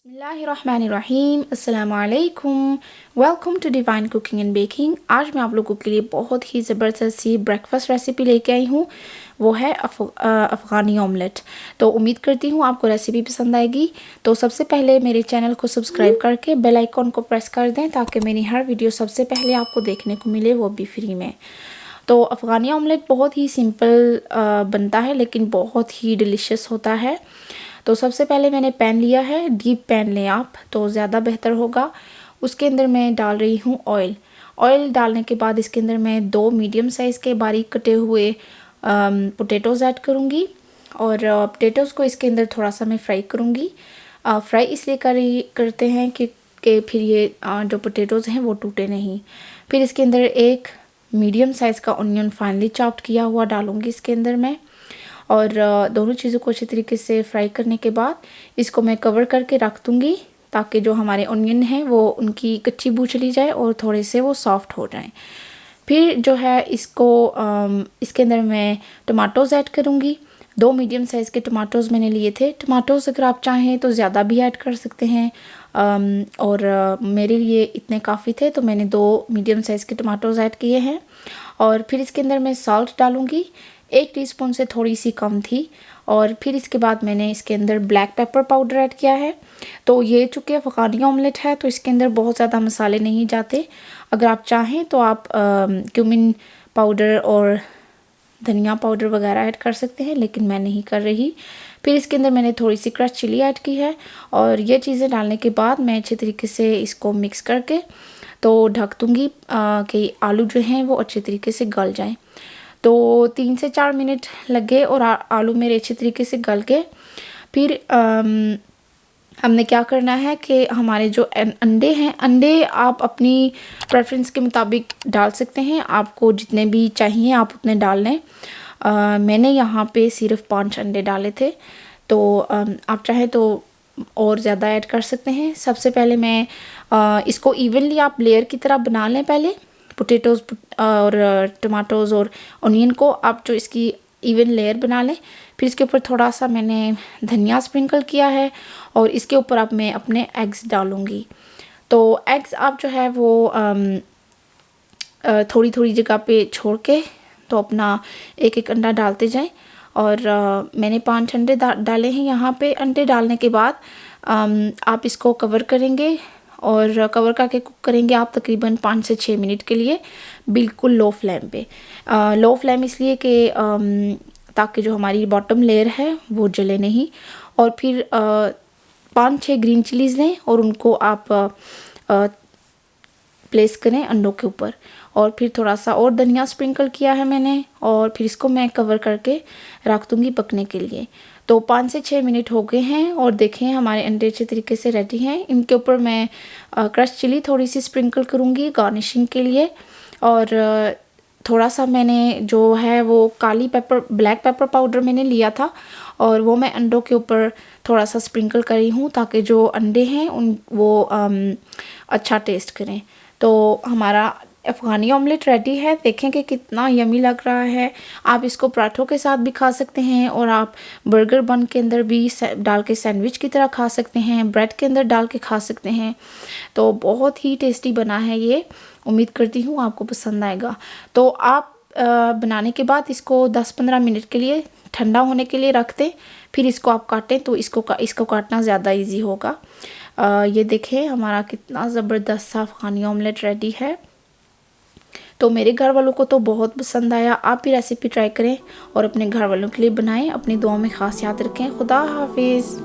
बिस्मिल्लाहिर्रहमानिर्रहीम अस्सलामुअलैकुम। Welcome to divine cooking and baking. आज मैं आप लोगों के लिए बहुत ही ज़बरदस्त सी ब्रेकफास्ट रेसिपी लेके आई हूँ। वो है अफ़गानी ऑमलेट। तो उम्मीद करती हूँ आपको रेसिपी पसंद आएगी। तो सबसे पहले मेरे चैनल को सब्सक्राइब करके बेल आइकॉन को प्रेस कर दें ताकि मेरी हर वीडियो सबसे पहले आपको देखने को मिले, वो भी फ्री में। तो अफ़गानी ऑमलेट बहुत ही सिंपल बनता है लेकिन बहुत ही डिलीशियस होता है। तो सबसे पहले मैंने पैन लिया है, डीप पैन लें आप तो ज़्यादा बेहतर होगा। उसके अंदर मैं डाल रही हूँ ऑयल। ऑयल डालने के बाद इसके अंदर मैं 2 मीडियम साइज़ के बारीक कटे हुए पोटैटोज़ ऐड करूँगी और पोटैटोज़ को इसके अंदर थोड़ा सा मैं फ्राई करूँगी। फ्राई इसलिए करते हैं कि फिर ये जो पोटैटोज़ हैं वो टूटे नहीं। फिर इसके अंदर एक मीडियम साइज़ का ऑनियन फाइनली चॉप्ड किया हुआ डालूँगी इसके अंदर मैं। और दोनों चीज़ों को अच्छी तरीके से फ्राई करने के बाद इसको मैं कवर करके रख दूँगी ताकि जो हमारे ऑनियन हैं वो उनकी कच्ची बू चली जाए और थोड़े से वो सॉफ्ट हो जाएं। फिर जो है इसको इसके अंदर मैं टमाटोज़ ऐड करूँगी। 2 मीडियम साइज़ के टमाटोज़ मैंने लिए थे। टमाटोज़ अगर आप चाहें तो ज़्यादा भी ऐड कर सकते हैं और मेरे लिए इतने काफ़ी थे तो मैंने 2 मीडियम साइज़ के टमाटोज़ ऐड किए हैं। और फिर इसके अंदर मैं सॉल्ट डालूँगी, 1 टीस्पून से थोड़ी सी कम थी। और फिर इसके बाद मैंने इसके अंदर ब्लैक पेपर पाउडर ऐड किया है। तो ये चूँकि अफ़गानी ऑमलेट है तो इसके अंदर बहुत ज़्यादा मसाले नहीं जाते। अगर आप चाहें तो आप क्यूमिन पाउडर और धनिया पाउडर वगैरह ऐड कर सकते हैं, लेकिन मैं नहीं कर रही। फिर इसके अंदर मैंने थोड़ी सी क्रश चिली ऐड की है और ये चीज़ें डालने के बाद मैं अच्छे तरीके से इसको मिक्स करके तो ढक दूँगी कि आलू जो हैं वो अच्छे तरीके से गल जाएं। तो 3 से 4 मिनट लगे और आलू मेरे अच्छे तरीके से गल गए। फिर हमने क्या करना है कि हमारे जो अंडे हैं, अंडे आप अपनी प्रेफरेंस के मुताबिक डाल सकते हैं। आपको जितने भी चाहिए आप उतने डाल लें। मैंने यहाँ पे सिर्फ 5 अंडे डाले थे। तो आप चाहें तो और ज़्यादा ऐड कर सकते हैं। सबसे पहले मैं इसको इवनली आप लेयर की तरह बना लें। पहले पोटैटोज़ और टमाटोज़ और ऑनियन को आप जो इसकी इवन लेयर बना लें। फिर इसके ऊपर थोड़ा सा मैंने धनिया स्प्रिंकल किया है और इसके ऊपर अब मैं अपने एग्स डालूँगी। तो एग्स आप जो है वो थोड़ी थोड़ी जगह पे छोड़ के तो अपना एक एक अंडा डालते जाएं। और मैंने 5 अंडे डाले हैं यहाँ पे। अंडे डालने के बाद आप इसको कवर करेंगे और कवर करके कुक करेंगे आप तकरीबन 5 से 6 मिनट के लिए, बिल्कुल लो फ्लेम पे। लो फ्लेम इसलिए कि ताकि जो हमारी बॉटम लेयर है वो जले नहीं। और फिर 5-6 ग्रीन चिलीज़ लें और उनको आप प्लेस करें अंडों के ऊपर। और फिर थोड़ा सा और धनिया स्प्रिंकल किया है मैंने और फिर इसको मैं कवर करके रख दूँगी पकने के लिए। तो 5 से 6 मिनट हो गए हैं और देखें हमारे अंडे अच्छे तरीके से रेडी हैं। इनके ऊपर मैं क्रश चिली थोड़ी सी स्प्रिंकल करूँगी गार्निशिंग के लिए। और थोड़ा सा मैंने जो है वो ब्लैक पेपर पाउडर मैंने लिया था और वो मैं अंडों के ऊपर थोड़ा सा स्प्रिंकल करी हूँ ताकि जो अंडे हैं वो अच्छा टेस्ट करें। तो हमारा अफ़गानी ऑमलेट रेडी है। देखें कि कितना यमी लग रहा है। आप इसको पराठों के साथ भी खा सकते हैं और आप बर्गर बन के अंदर भी डाल के सैंडविच की तरह खा सकते हैं, ब्रेड के अंदर डाल के खा सकते हैं। तो बहुत ही टेस्टी बना है ये। उम्मीद करती हूँ आपको पसंद आएगा। तो आप बनाने के बाद इसको 10-15 मिनट के लिए ठंडा होने के लिए रख दें। फिर इसको आप काटें तो इसको काटना ज़्यादा ईजी होगा। ये देखें हमारा कितना ज़बरदस्त सा अफ़गानी ऑमलेट रेडी है। तो मेरे घर वालों को तो बहुत पसंद आया। आप भी रेसिपी ट्राई करें और अपने घर वालों के लिए बनाएं। अपनी दुआओं में ख़ास याद रखें। खुदा हाफिज़।